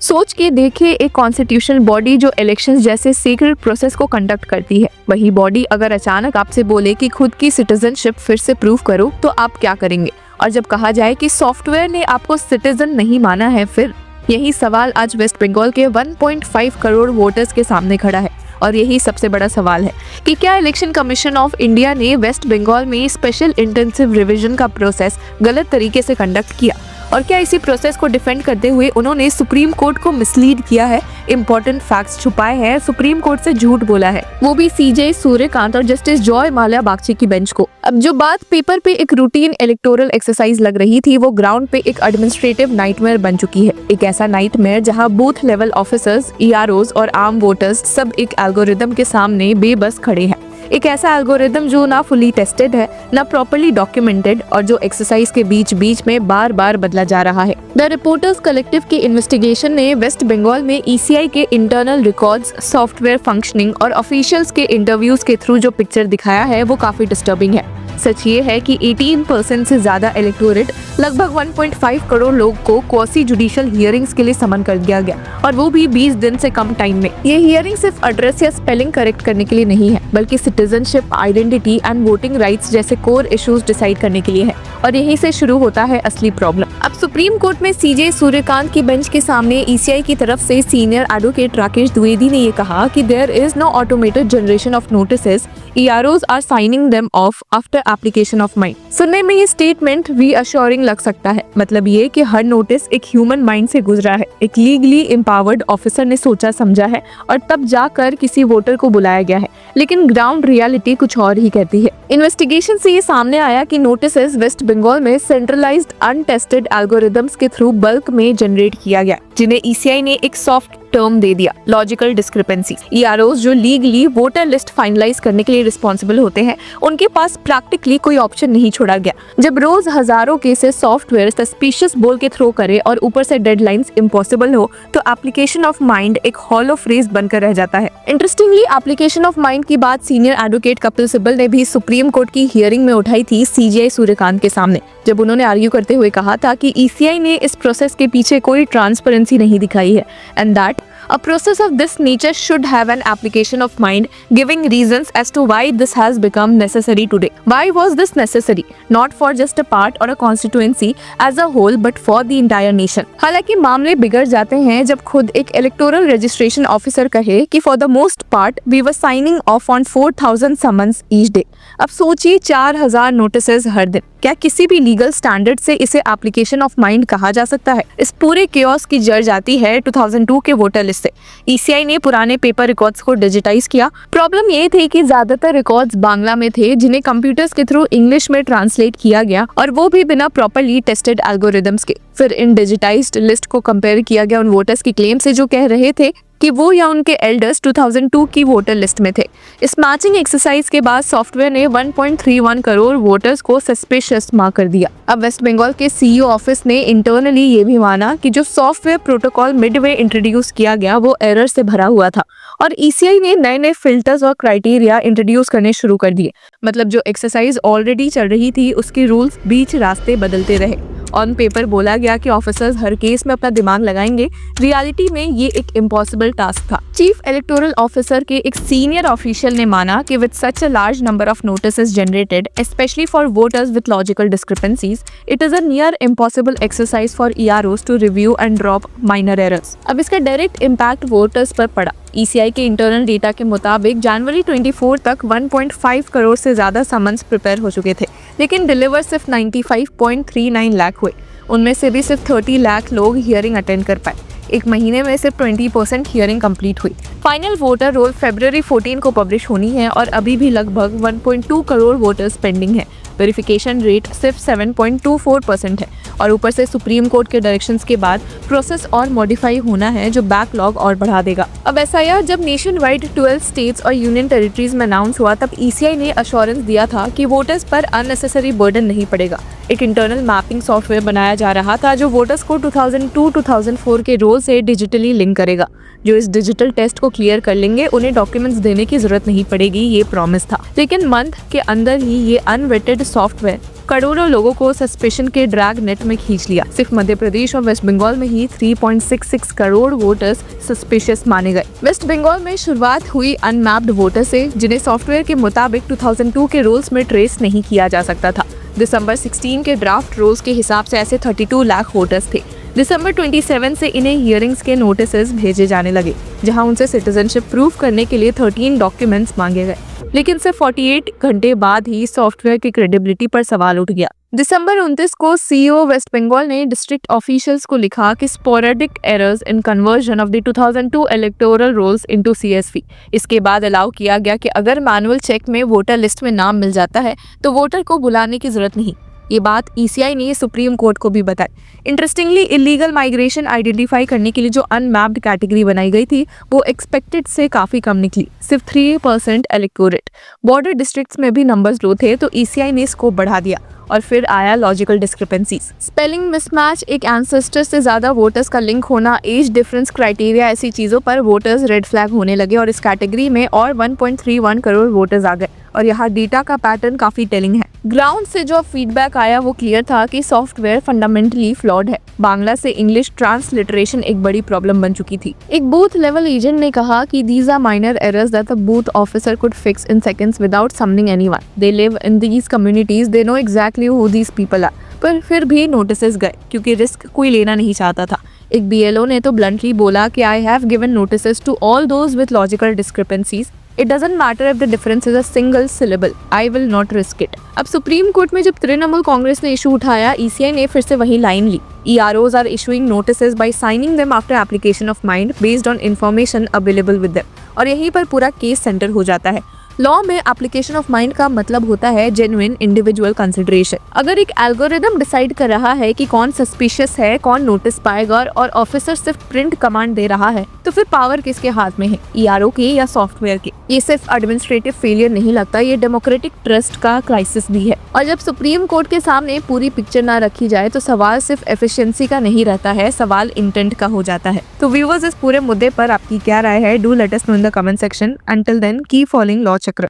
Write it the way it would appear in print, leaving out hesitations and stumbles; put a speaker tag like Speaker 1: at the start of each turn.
Speaker 1: सोच के देखिए, एक कॉन्स्टिट्यूशनल बॉडी जो इलेक्शंस जैसे सीक्रेट प्रोसेस को कंडक्ट करती है, वही बॉडी अगर अचानक आपसे बोले कि खुद की सिटीजनशिप फिर से प्रूव करो, तो आप क्या करेंगे? और जब कहा जाए कि सॉफ्टवेयर ने आपको सिटीजन नहीं माना है, फिर यही सवाल आज वेस्ट बंगाल के 1.5 करोड़ वोटर्स के सामने खड़ा है। और यही सबसे बड़ा सवाल है कि क्या इलेक्शन कमीशन ऑफ इंडिया ने वेस्ट बंगाल में स्पेशल इंटेंसिव रिवीजन का प्रोसेस गलत तरीके से कंडक्ट किया, और क्या इसी प्रोसेस को डिफेंड करते हुए उन्होंने सुप्रीम कोर्ट को मिसलीड किया है, इंपॉर्टेंट फैक्ट्स छुपाए हैं, सुप्रीम कोर्ट से झूठ बोला है, वो भी सीजे सूर्यकांत और जस्टिस जॉय माल्या बागची की बेंच को। अब जो बात पेपर पे एक रूटीन इलेक्टोरल एक्सरसाइज लग रही थी, वो ग्राउंड पे एक एडमिनिस्ट्रेटिव नाइटमेयर बन चुकी है। एक ऐसा नाइटमेयर जहां बूथ लेवल ऑफिसर्स, ईआरओज और आम वोटर्स सब एक एल्गोरिदम के सामने बेबस खड़े हैं। एक ऐसा एल्गोरिदम जो ना फुली टेस्टेड है, ना प्रॉपर्ली डॉक्यूमेंटेड, और जो एक्सरसाइज के बीच बीच में बार बार बदला जा रहा है। द रिपोर्टर्स कलेक्टिव की इन्वेस्टिगेशन ने वेस्ट बंगाल में ईसीआई के इंटरनल रिकॉर्ड्स, सॉफ्टवेयर फंक्शनिंग और ऑफिशियल्स के इंटरव्यूज के थ्रू जो पिक्चर दिखाया है, वो काफी डिस्टर्बिंग है। सच ये है कि 18% से ज्यादा इलेक्टोरेट, लगभग 1.5 करोड़ लोग को क्वासी जुडिशियल हियरिंग्स के लिए समन कर दिया गया, और वो भी 20 दिन से कम टाइम में। ये हियरिंग सिर्फ एड्रेस या स्पेलिंग करेक्ट करने के लिए नहीं है, बल्कि citizenship, identity and voting rights जैसे कोर इश्यूज डिसाइड करने के लिए है। और यहीं से शुरू होता है असली प्रॉब्लम। अब सुप्रीम कोर्ट में सीजे सूर्यकांत की बेंच के सामने ईसीआई की तरफ से सीनियर एडवोकेट राकेश द्विवेदी ने ये कहा कि there is no automated generation of notices, EROs are signing them off after application of mind. सुनने में ये स्टेटमेंट रीअश्योरिंग लग सकता है, मतलब ये कि हर नोटिस एक ह्यूमन माइंड से गुजरा है, एक लीगली एम्पावर्ड ऑफिसर ने सोचा समझा है, और तब जाकर किसी वोटर को बुलाया गया है। लेकिन ग्राउंड रियलिटी कुछ और ही कहती है। इन्वेस्टिगेशन से ये सामने आया कि नोटिसेस वेस्ट बंगाल में सेंट्रलाइज्ड अनटेस्टेड एल्गोरिदम्स के थ्रू बल्क में जनरेट किया गया, जिन्हें ईसीआई ने एक सॉफ्ट टर्म दे दिया, लॉजिकल डिस्क्रिपेंसी। EROs जो लीगली वोटर लिस्ट फाइनलाइज करने के लिए रिस्पॉन्सिबल होते हैं, उनके पास प्रैक्टिकली कोई ऑप्शन नहीं छोड़ा गया। जब रोज हजारों केसेस सॉफ्टवेयर सस्पिशियस बोल के थ्रो करे और ऊपर से डेडलाइंस इम्पॉसिबल हो, तो एप्लीकेशन ऑफ माइंड एक हॉलो फ्रेज बनकर रह जाता है। इंटरेस्टिंगली, एप्लीकेशन ऑफ माइंड की बात सीनियर एडवोकेट कपिल सिब्बल ने भी सुप्रीम कोर्ट की हियरिंग में उठाई थी सीजीआई सूर्यकांत के सामने, जब उन्होंने आर्ग्यू करते हुए कहा था कि ईसीआई ने इस प्रोसेस के पीछे कोई ट्रांसपेरेंसी नहीं दिखाई है, and that a process of this nature should have an application of mind, giving reasons as to why this has become necessary today. Why was this necessary? Not for just a part or a constituency as a whole, but for the entire nation. हालांकि मामले बिगड़ जाते हैं जब खुद एक electoral registration officer कहे कि for the most part we were signing off on 4,000 summons each day. अब सोचिए 4,000 नोटिसेस हर दिन। क्या किसी भी लीगल स्टैंडर्ड से इसे एप्लीकेशन ऑफ माइंड कहा जा सकता है? इस पूरे केओस की जड़ जाती है 2002 के वोटर लिस्ट से। ईसीआई ने पुराने पेपर रिकॉर्ड्स को डिजिटाइज किया। प्रॉब्लम ये थी कि ज्यादातर रिकॉर्ड्स बांग्ला में थे, जिन्हें कंप्यूटर्स के थ्रू इंग्लिश में ट्रांसलेट किया गया, और वो भी बिना प्रॉपर्ली टेस्टेड एल्गोरिदम्स के। फिर इन डिजिटाइज्ड लिस्ट को कंपेयर किया गया उन वोटर्स की क्लेम से जो कह रहे थे कि वो या उनके एल्डर्स 2002 की वोटर लिस्ट में थे। इस मैचिंग एक्सरसाइज के बाद सॉफ्टवेयर ने 1.31 करोड़ वोटर्स को सस्पिशियस मार्क कर दिया। अब वेस्ट बंगाल के सीईओ ऑफिस ने इंटरनली ये भी माना कि जो सॉफ्टवेयर प्रोटोकॉल मिडवे इंट्रोड्यूस किया गया, वो एरर से भरा हुआ था, और ईसीआई ने नए नए फिल्टर्स और क्राइटेरिया इंट्रोड्यूस करने शुरू कर दिए। मतलब जो एक्सरसाइज ऑलरेडी चल रही थी, उसके रूल्स बीच रास्ते बदलते रहे। ऑन पेपर बोला गया कि ऑफिसर्स हर केस में अपना दिमाग लगाएंगे, रियलिटी में ये एक इम्पॉसिबल टास्क था। चीफ इलेक्टोरल ऑफिसर के एक सीनियर ऑफिशियल ने माना कि with such a large number of notices generated, specially for voters with logical discrepancies, it is a near impossible exercise for EROs to review and drop minor errors. अब इसका direct impact voters पर पड़ा। ECI के internal data के मुताबिक जनवरी 24 तक 1.5 करोड़ से ज्यादा समन्स प्रिपेयर हो चुके थे, लेकिन डिलीवर सिर्फ 95.39 लाख हुए। उनमें से भी सिर्फ 30 लाख लोग हियरिंग अटेंड कर पाए। एक महीने में सिर्फ 20% हियरिंग कंप्लीट हुई। फाइनल वोटर रोल फरवरी 14 को पब्लिश होनी है, और अभी भी लगभग 1.2 करोड़ वोटर्स पेंडिंग है। वेरिफिकेशन रेट सिर्फ 7.24% है, और ऊपर से सुप्रीम कोर्ट के डायरेक्शंस के बाद प्रोसेस और मॉडिफाई होना है, जो बैकलॉग और बढ़ा देगा। अब SIR जब नेशन वाइड 12 स्टेट्स और यूनियन टेरिटरीज में अनाउंस हुआ, तब ईसीआई ने अश्योरेंस दिया था कि वोटर्स पर अननेसेसरी बर्डन नहीं पड़ेगा। एक इंटरनल मैपिंग सॉफ्टवेयर बनाया जा रहा था जो वोटर्स को 2002-2004 के रोल से डिजिटली लिंक करेगा। जो इस डिजिटल टेस्ट को क्लियर कर लेंगे, उन्हें डॉक्यूमेंट्स देने की जरूरत नहीं पड़ेगी, ये प्रॉमिस था। लेकिन मंथ के अंदर ही ये अनवेटेड सॉफ्टवेयर करोड़ों लोगों को सस्पेशन के ड्रैग नेट में खींच लिया। सिर्फ मध्य प्रदेश और वेस्ट बंगाल में ही 3.66 करोड़ वोटर्स सस्पिशियस माने गए। वेस्ट बंगाल में शुरुआत हुई अनमैप्ड वोटर से, जिन्हें सॉफ्टवेयर के मुताबिक 2002 के रूल्स में ट्रेस नहीं किया जा सकता था। दिसंबर 16 के ड्राफ्ट रूल्स के हिसाब से ऐसे 32 लाख वोटर्स थे। दिसंबर 27 से इन्हें हियरिंग्स के नोटिसेस भेजे जाने लगे, जहां उनसे सिटीजनशिप प्रूव करने के लिए 13 डॉक्यूमेंट्स मांगे गए। लेकिन सिर्फ 48 घंटे बाद ही सॉफ्टवेयर की क्रेडिबिलिटी पर सवाल उठ गया। दिसंबर 29 को सीईओ वेस्ट बंगाल ने डिस्ट्रिक्ट ऑफिशियल्स को लिखा कि sporadic errors in conversion of the 2002 electoral rolls into CSV. इसके बाद अलाउ किया गया कि अगर मैनुअल चेक में वोटर लिस्ट में नाम मिल जाता है तो वोटर को बुलाने की जरूरत नहीं। ये बात ईसीआई ने सुप्रीम कोर्ट को भी बताई। इंटरेस्टिंगली, इलीगल माइग्रेशन आइडेंटिफाई करने के लिए जो अनमैप्ड कैटेगरी बनाई गई थी वो एक्सपेक्टेड से काफी कम निकली, सिर्फ 3% इलेक्टोरेट। बॉर्डर डिस्ट्रिक्ट्स में भी नंबर्स लो थे, तो ईसीआई ने स्कोप बढ़ा दिया। और फिर आया लॉजिकल डिस्क्रिपेंसीज, स्पेलिंग मिसमैच, एक एंसेस्टर से ज्यादा वोटर्स का लिंक होना, एज डिफरेंस क्राइटेरिया, ऐसी चीजों पर वोटर्स रेड फ्लैग होने लगे और इस कैटेगरी में और 1.31 करोड़ वोटर्स आ गए। और यहाँ डेटा का पैटर्न काफी टेलिंग है। ग्राउंड से जो फीडबैक आया वो क्लियर था कि सॉफ्टवेयर फंडामेंटली फ्लॉड है। बांग्ला से इंग्लिश ट्रांसलिटरेशन एक बड़ी प्रॉब्लम बन चुकी थी। एक बूथ लेवल एजेंट ने कहा कि these are minor errors that the booth officer could fix in seconds without summoning anyone. They live in these communities, they know exactly who these people are. पर फिर भी नोटिसेस गए क्योंकि risk कोई लेना नहीं चाहता था। एक बीएलओ ने तो ब्लंटली बोला कि I have given notices to all those with logical discrepancies. It doesn't matter if the difference is a single syllable. I will not risk it. अब सुप्रीम कोर्ट में जब तृणमूल कांग्रेस ने इशू उठाया, ईसीआई ने फिर से वही लाइन ली। EROs are issuing notices by signing them after application of mind based on information available with them. और यहीं पर पूरा केस सेंटर हो जाता है। लॉ में एप्लीकेशन ऑफ माइंड का मतलब होता है जेन्युइन इंडिविजुअल कंसिडरेशन। अगर एक एल्गोरिदम डिसाइड कर रहा है कि कौन सस्पिशियस है, कौन नोटिस पाएगा और ऑफिसर सिर्फ प्रिंट कमांड दे रहा है, तो फिर पावर किसके हाथ में है, ईआरओ के या सॉफ्टवेयर के? ये सिर्फ एडमिनिस्ट्रेटिव फेलियर नहीं लगता, ये डेमोक्रेटिक ट्रस्ट का क्राइसिस भी है। और जब सुप्रीम कोर्ट के सामने पूरी पिक्चर ना रखी जाए तो सवाल सिर्फ एफिशिएंसी का नहीं रहता है, सवाल इंटेंट का हो जाता है। तो व्यूअर्स, इस पूरे मुद्दे पर आपकी क्या राय है? Do let us know in the comment section. Until then keep following law चक्र।